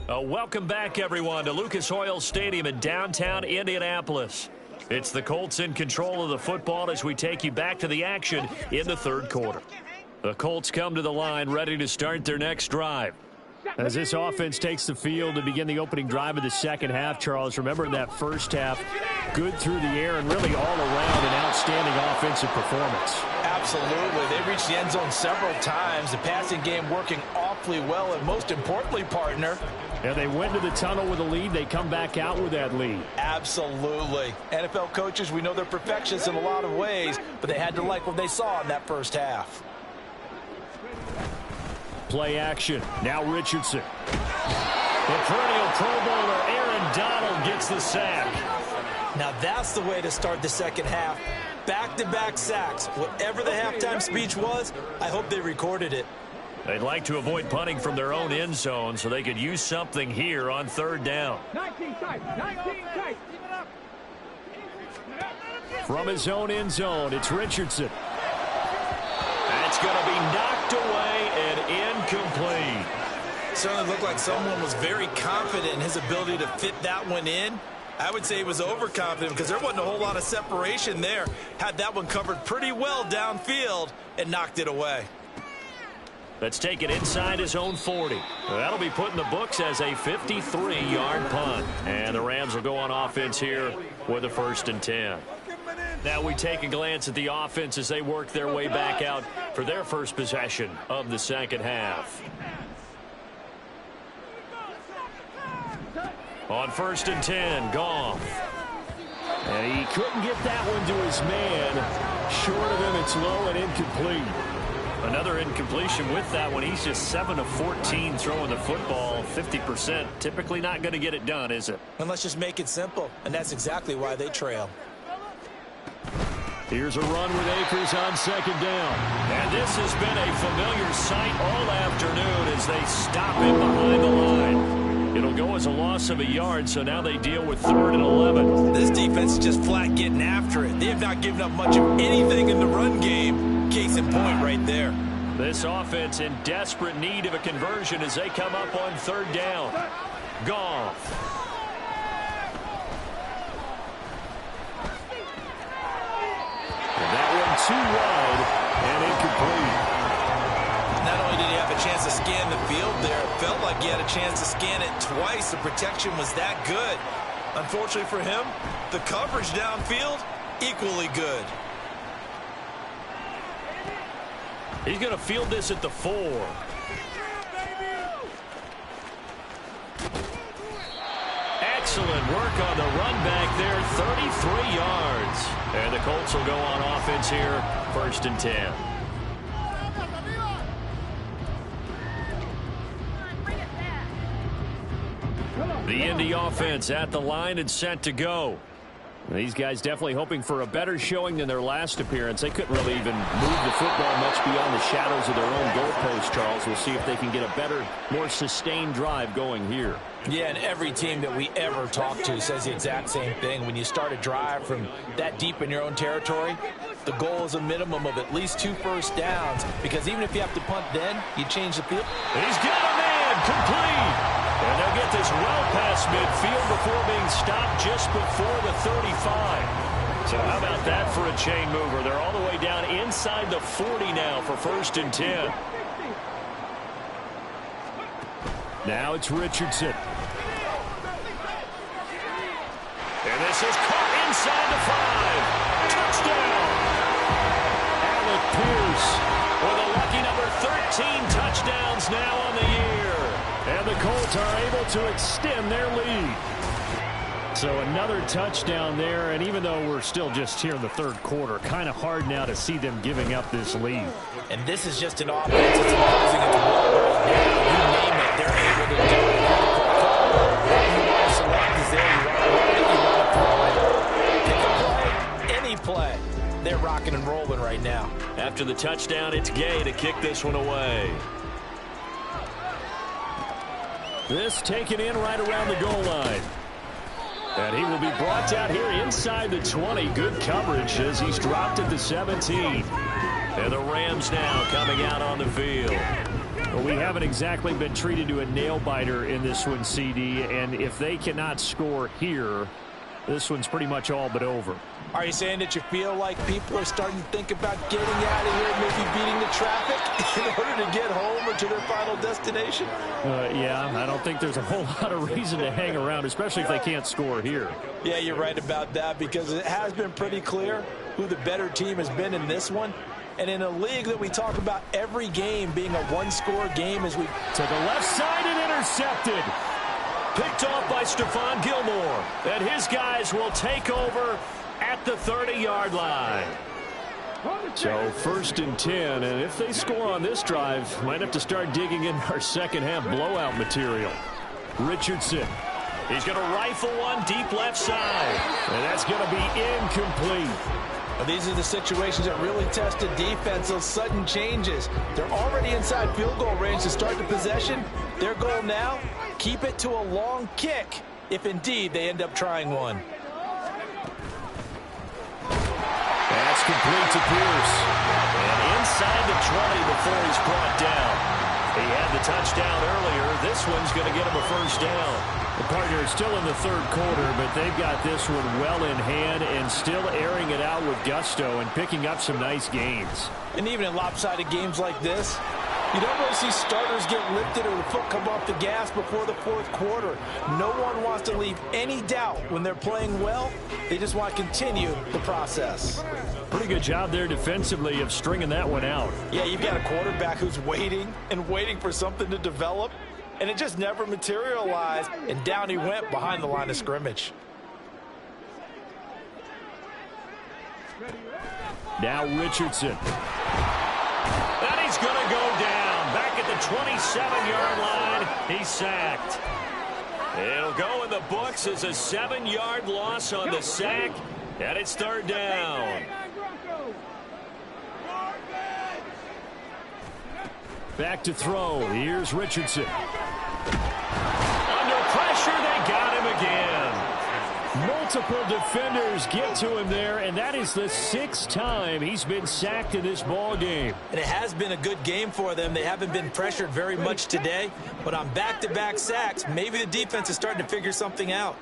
Welcome back, everyone, to Lucas Oil Stadium in downtown Indianapolis. It's the Colts in control of the football as we take you back to the action in the third quarter. The Colts come to the line ready to start their next drive. As this offense takes the field to begin the opening drive of the second half, Charles, remember in that first half, good through the air and really all around an outstanding offensive performance. Absolutely. They reached the end zone several times. The passing game working awfully well, and most importantly, partner, and they went to the tunnel with a lead. They come back out with that lead. Absolutely. NFL coaches, we know they're perfectionists in a lot of ways, but they had to like what they saw in that first half. Play action. Now Richardson. The perennial Pro Bowler Aaron Donald gets the sack. Now that's the way to start the second half. Back-to-back sacks. Whatever the halftime speech was, I hope they recorded it. They'd like to avoid punting from their own end zone so they could use something here on third down. 19 tight. From his own end zone, it's Richardson. That's going to be knocked away and incomplete. Certainly looked like someone was very confident in his ability to fit that one in. I would say he was overconfident because there wasn't a whole lot of separation there. Had that one covered pretty well downfield and knocked it away. Let's take it inside his own 40. That'll be put in the books as a 53-yard punt. And the Rams will go on offense here with a 1st and 10. Now we take a glance at the offense as they work their way back out for their first possession of the second half. On 1st and 10, Goff. And he couldn't get that one to his man. Short of him, it's low and incomplete. Another incompletion with that one. He's just 7 of 14 throwing the football. 50%. Typically not going to get it done, is it? And let's just make it simple. And that's exactly why they trail. Here's a run with Akers on second down. And this has been a familiar sight all afternoon as they stop him behind the line. It'll go as a loss of a yard, so now they deal with 3rd and 11. This defense is just flat getting after it. They have not given up much of anything in the run game. Case in point right there. This offense in desperate need of a conversion as they come up on 3rd down. Goff. And that one too wide and incomplete. Not only did he have a chance to scan the field there, it felt like he had a chance to scan it twice. The protection was that good. Unfortunately for him, the coverage downfield, equally good. He's going to field this at the 4. Excellent work on the run back there, 33 yards. And the Colts will go on offense here, 1st and 10. The Indy offense at the line and set to go. These guys definitely hoping for a better showing than their last appearance. They couldn't really even move the football much beyond the shadows of their own goalpost, Charles. We'll see if they can get a better, more sustained drive going here. Yeah, and every team that we ever talk to says the exact same thing. When you start a drive from that deep in your own territory, the goal is a minimum of at least 2 first downs, because even if you have to punt then, you change the field. He's got a man, complete. And they'll get this well past midfield before being stopped just before the 35. So how about that for a chain mover? They're all the way down inside the 40 now for 1st and 10. Now it's Richardson. And this is caught inside the 5. Touchdown. Alec Pierce with a lucky number 13 touchdowns now on the year. And the Colts are able to extend their lead. So another touchdown there, and even though we're still just here in the 3rd quarter, kind of hard now to see them giving up this lead. And this is just an offense that's imposing its will right now. You name it, they're able to do it. You want to select is there. You want to run it, you want to throw it. Pick a play, any play. They're rocking and rolling right now. After the touchdown, it's Gay to kick this one away. This taken in right around the goal line. And he will be brought down here inside the 20. Good coverage as he's dropped at the 17. And the Rams now coming out on the field. Well, we haven't exactly been treated to a nail-biter in this one, CD, and if they cannot score here, this one's pretty much all but over. Are you saying that you feel like people are starting to think about getting out of here, maybe beating the traffic in order to get home or to their final destination? Yeah, I don't think there's a whole lot of reason to hang around, especially if they can't score here. Yeah, you're right about that, because it has been pretty clear who the better team has been in this one. And in a league that we talk about every game being a one-score game as we... To the left side and intercepted. Picked off by Stephon Gilmore. And his guys will take over at the 30-yard line. So 1st and 10, and if they score on this drive, might have to start digging in our second-half blowout material. Richardson. He's going to rifle one deep left side. And that's going to be incomplete. These are the situations that really test the defense, those sudden changes. They're already inside field goal range to start the possession. Their goal now, keep it to a long kick, if indeed they end up trying one. That's complete to Pierce. And inside the 20 before he's brought down. He had the touchdown earlier. This one's going to get him a first down. The partner is still in the 3rd quarter, but they've got this one well in hand and still airing it out with gusto and picking up some nice gains. And even in lopsided games like this, you don't really see starters get lifted or the foot come off the gas before the 4th quarter. No one wants to leave any doubt when they're playing well. They just want to continue the process. Pretty good job there defensively of stringing that one out. Yeah, you've got a quarterback who's waiting and waiting for something to develop, and it just never materialized, and down he went behind the line of scrimmage. Now Richardson. And he's going to go down. Back at the 27-yard line, he's sacked. It'll go in the books as a 7-yard loss on the sack, and it's 3rd down. Back to throw. Here's Richardson. Under pressure, they got him again. Multiple defenders get to him there, and that is the 6th time he's been sacked in this ball game. And it has been a good game for them. They haven't been pressured very much today, but on back-to-back sacks, maybe the defense is starting to figure something out.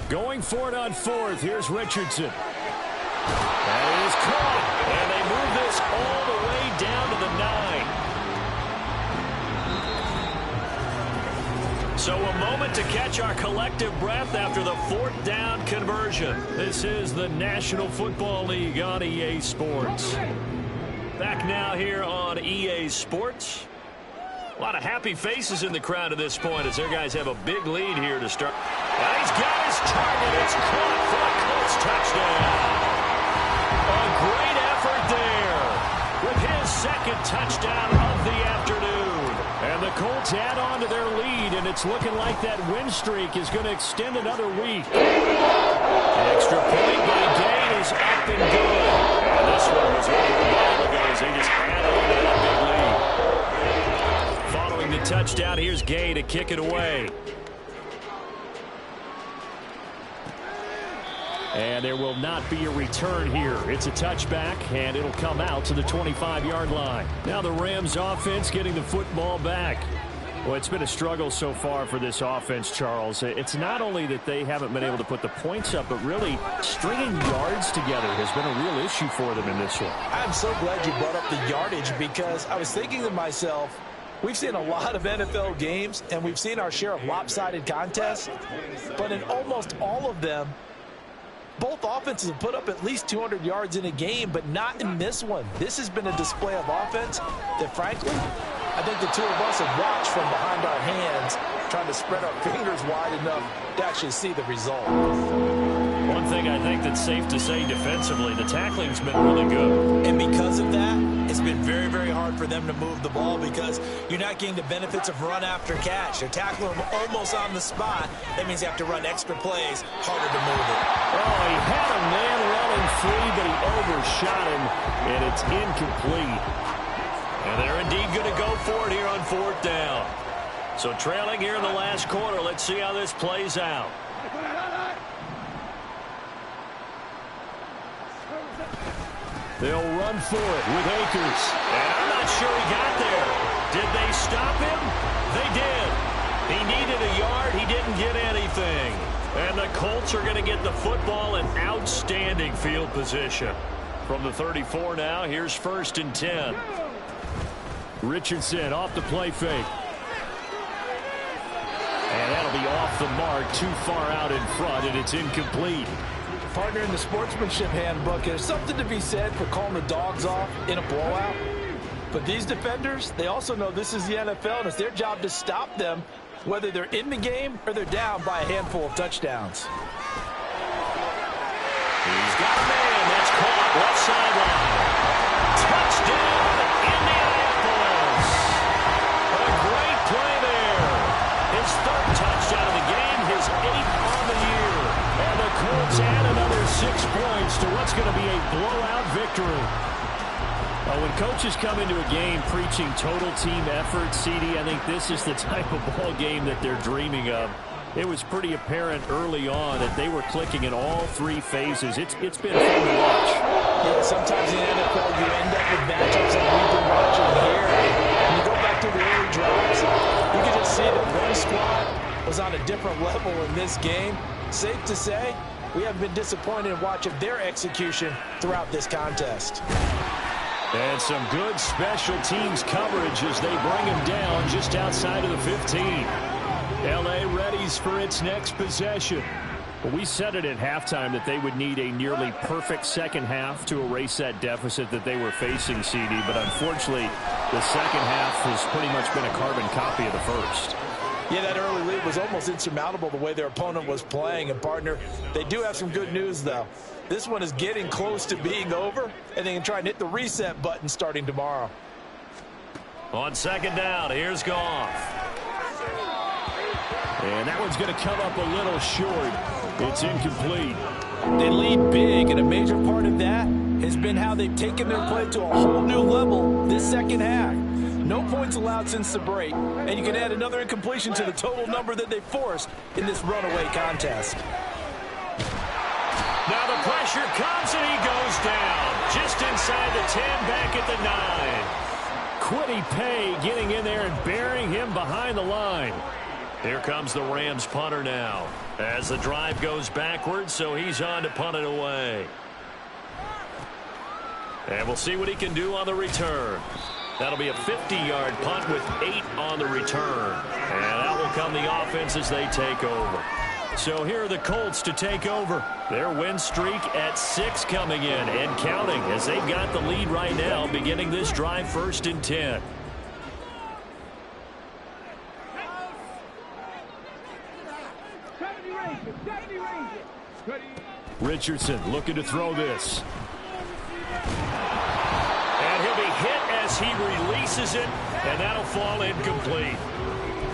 Going for it on 4th. Here's Richardson. That is caught, and they move this all the way down to the 9. So a moment to catch our collective breath after the 4th down conversion. This is the National Football League on EA Sports. Back now here on EA Sports. A lot of happy faces in the crowd at this point as their guys have a big lead here to start. And he's got his target. It's caught for a Colts touchdown. A great effort there with his 2nd touchdown of the afternoon. And the Colts add on to their lead, and it's looking like that win streak is going to extend another week. An extra point by Gay is up and good. And this one was over a while ago as they just add on to that big lead. Following the touchdown, here's Gay to kick it away. And there will not be a return here. It's a touchback, and it'll come out to the 25-yard line. Now the Rams offense getting the football back. Well, it's been a struggle so far for this offense, Charles. It's not only that they haven't been able to put the points up, but really stringing yards together has been a real issue for them in this one. I'm so glad you brought up the yardage, because I was thinking to myself, we've seen a lot of NFL games, and we've seen our share of lopsided contests, but in almost all of them, both offenses have put up at least 200 yards in a game, but not in this one. This has been a display of offense that, frankly, I think the two of us have watched from behind our hands, trying to spread our fingers wide enough to actually see the result. One thing I think that's safe to say defensively, the tackling's been really good. And because of that, it's been very, very hard for them to move the ball, because you're not getting the benefits of run after catch. They're tackling them almost on the spot. That means you have to run extra plays, harder to move it. Oh, he had a man running free, but he overshot him, and it's incomplete. And they're indeed going to go for it here on 4th down. So trailing here in the last quarter. Let's see how this plays out. They'll run for it with Akers. And I'm not sure he got there. Did they stop him? They did. He needed a yard. He didn't get anything. And the Colts are going to get the football in outstanding field position. From the 34 now, here's 1st and 10. Richardson off the play fake. And that'll be off the mark, too far out in front, and it's incomplete. Partner, in the sportsmanship handbook, there's something to be said for calling the dogs off in a blowout. But these defenders, they also know this is the NFL, and it's their job to stop them, whether they're in the game or they're down by a handful of touchdowns. He's got a man. That's caught left sideline. Touchdown, Indianapolis. A great play there. His 3rd touchdown of the game, his 8th on the year. And the Colts add another 6 points to what's going to be a blowout victory. When coaches come into a game preaching total team effort, CD, I think this is the type of ball game that they're dreaming of. It was pretty apparent early on that they were clicking in all 3 phases. It's been fun to watch. Yeah, sometimes in the NFL you end up with matchups that we've been watching here. When you go back to the early drives, you can just see that one squad was on a different level in this game. Safe to say, we have been disappointed in watching their execution throughout this contest. And some good special teams coverage as they bring him down just outside of the 15. L.A. readies for its next possession. Well, we said it at halftime that they would need a nearly perfect second half to erase that deficit that they were facing, CD. But unfortunately, the second half has pretty much been a carbon copy of the first. Yeah, that early lead was almost insurmountable the way their opponent was playing. And, partner, they do have some good news, though. This one is getting close to being over, and they can try and hit the reset button starting tomorrow. On 2nd down, here's Goff. And that one's going to come up a little short. It's incomplete. They lead big, and a major part of that has been how they've taken their play to a whole new level this second half. No points allowed since the break, and you can add another incompletion to the total number that they forced in this runaway contest. Now the pressure comes, and he goes down. Just inside the 10, back at the 9. Quiddy Pay getting in there and burying him behind the line. Here comes the Rams punter now. As the drive goes backwards, so he's on to punt it away. And we'll see what he can do on the return. That'll be a 50-yard punt with 8 on the return. And that will come the offense as they take over. So here are the Colts to take over. Their win streak at 6 coming in and counting as they've got the lead right now beginning this drive 1st and 10. Richardson looking to throw this. And he'll be hit as he releases it, and that'll fall incomplete.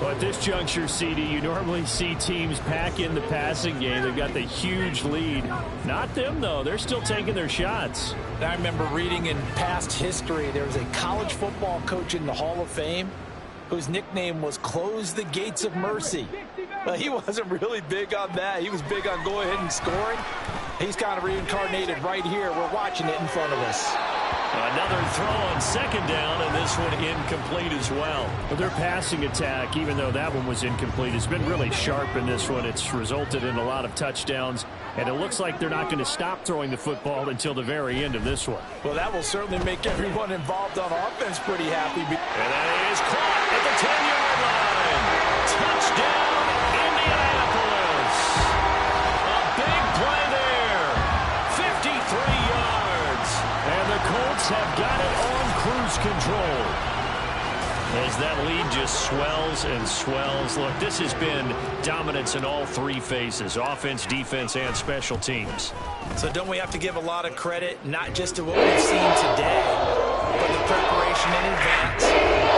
Well, at this juncture, CD, you normally see teams pack in the passing game. They've got the huge lead. Not them, though. They're still taking their shots. I remember reading in past history, there was a college football coach in the Hall of Fame whose nickname was Close the Gates of Mercy. But he wasn't really big on that. He was big on go ahead and scoring. He's kind of reincarnated right here. We're watching it in front of us. Another throw on 2nd down, and this one incomplete as well. But their passing attack, even though that one was incomplete, has been really sharp in this one. It's resulted in a lot of touchdowns, and it looks like they're not going to stop throwing the football until the very end of this one. Well, that will certainly make everyone involved on offense pretty happy. And that is caught at the 10-yard line. Touchdown, Indianapolis. A big play there. 53 yards. And the Colts have got it on cruise control. As that lead just swells and swells. Look, this has been dominance in all 3 phases, offense, defense, and special teams. So don't we have to give a lot of credit, not just to what we've seen today, but the preparation in advance,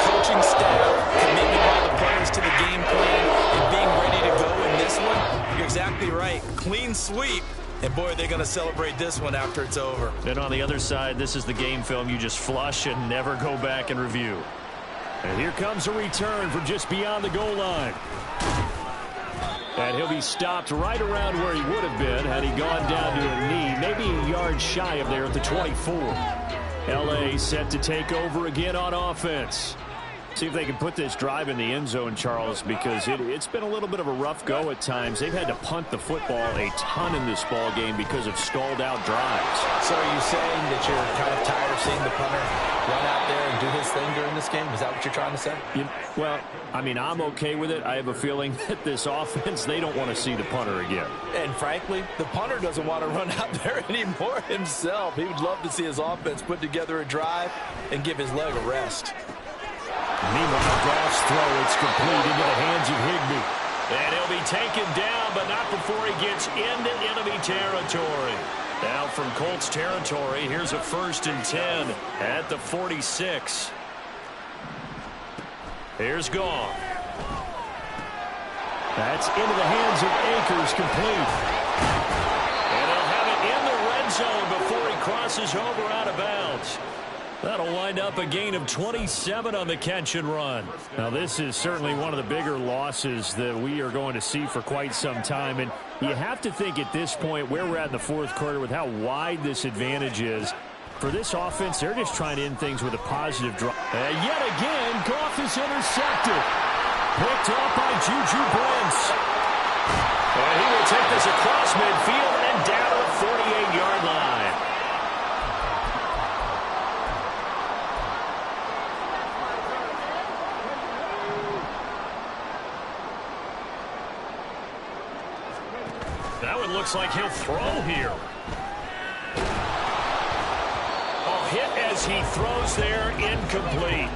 coaching staff, commitment by the players to the game plan, and being ready to go in this one? You're exactly right. Clean sweep. And, boy, are they going to celebrate this one after it's over. Then on the other side, this is the game film you just flush and never go back and review. And here comes a return from just beyond the goal line. And he'll be stopped right around where he would have been had he gone down to a knee, maybe a yard shy of there at the 24. L.A. set to take over again on offense. See if they can put this drive in the end zone, Charles, because it's been a little bit of a rough go at times. They've had to punt the football a ton in this ball game because of stalled out drives. So are you saying that you're kind of tired of seeing the punter run out there and do his thing during this game? Is that what you're trying to say? Well, I mean, I'm okay with it. I have a feeling that this offense, they don't want to see the punter again. And frankly, the punter doesn't want to run out there anymore himself. He would love to see his offense put together a drive and give his leg a rest. Meanwhile, Goff's throw, it's complete into the hands of Higbee. And he'll be taken down, but not before he gets into enemy territory. Now from Colts territory, here's a 1st and 10 at the 46. Here's Goff. That's into the hands of Akers, complete. And he'll have it in the red zone before he crosses over out of bounds. That'll wind up a gain of 27 on the catch and run. Now, this is certainly one of the bigger losses that we are going to see for quite some time. And you have to think at this point where we're at in the 4th quarter with how wide this advantage is. For this offense, they're just trying to end things with a positive drive. And yet again, Goff is intercepted. Picked up by Juju Brents. And he will take this across midfield and down to the 48-yard line. That one looks like he'll throw here. Oh, hit as he throws there, incomplete.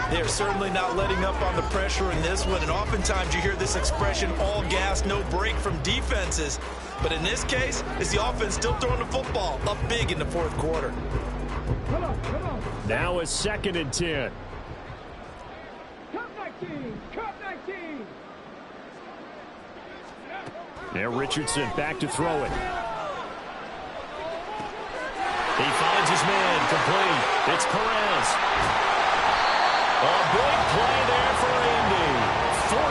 They're certainly not letting up on the pressure in this one, and oftentimes you hear this expression, all gas, no break from defenses. But in this case, it's the offense still throwing the football up big in the 4th quarter. Now a 2nd and 10. Cut 19! Cut 19! Now Richardson back to throw it. He finds his man, complete. It's Perez. A big play there for Indy. 45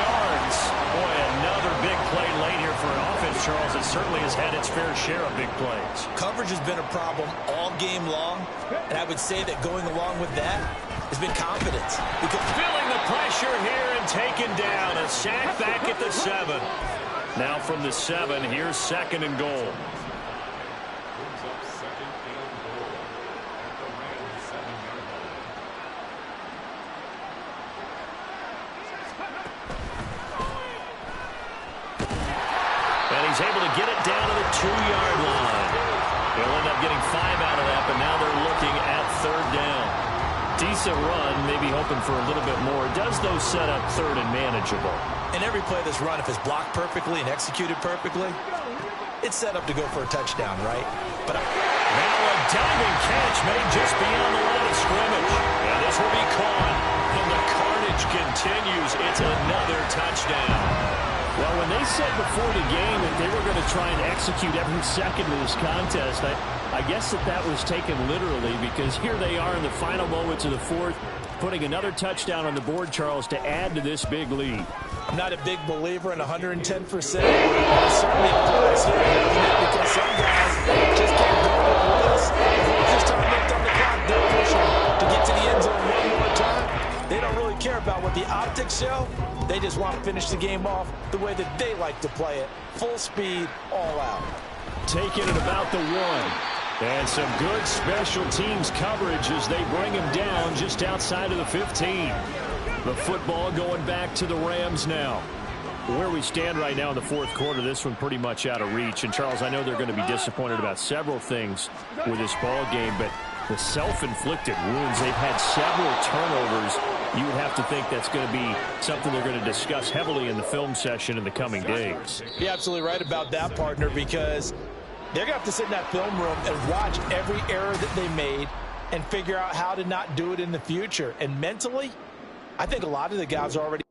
yards. Boy, another big play late here for an offense, Charles, that certainly has had its fair share of big plays. Coverage has been a problem all game long, and I would say that going along with that has been confidence. Because feeling the pressure here and taken down. A sack back at the 7. Now from the 7, here's 2nd and goal. And he's able to get it down to the 2-yard line. They'll end up getting 5 out of that, but now they're looking at 3rd down. Decent run, maybe hoping for a little bit more. Does, though, set up 3rd and manageable. And every play that's run, if it's blocked perfectly and executed perfectly, it's set up to go for a touchdown, right? But now a diving catch made just beyond the line of scrimmage. And this will be caught. And the carnage continues. It's another touchdown. Well, when they said before the game that they were going to try and execute every second of this contest, I guess that was taken literally, because here they are in the final moments of the 4th, putting another touchdown on the board, Charles, to add to this big lead. I'm not a big believer in 110%. It certainly applies here, because some guys just can't go with us. Just time left on the clock, they're pushing to get to the end zone one more time. They don't really care about what the optics show. They just want to finish the game off the way that they like to play it. Full speed, all out. Taking it about the 1. And some good special teams coverage as they bring him down just outside of the 15. The football going back to the Rams now. Where we stand right now in the 4th quarter, this one pretty much out of reach. And, Charles, I know they're going to be disappointed about several things with this ball game, but the self-inflicted wounds, they've had several turnovers. You would have to think that's going to be something they're going to discuss heavily in the film session in the coming days. You're absolutely right about that, partner, because they're going to have to sit in that film room and watch every error that they made and figure out how to not do it in the future. And mentally, I think a lot of the guys are already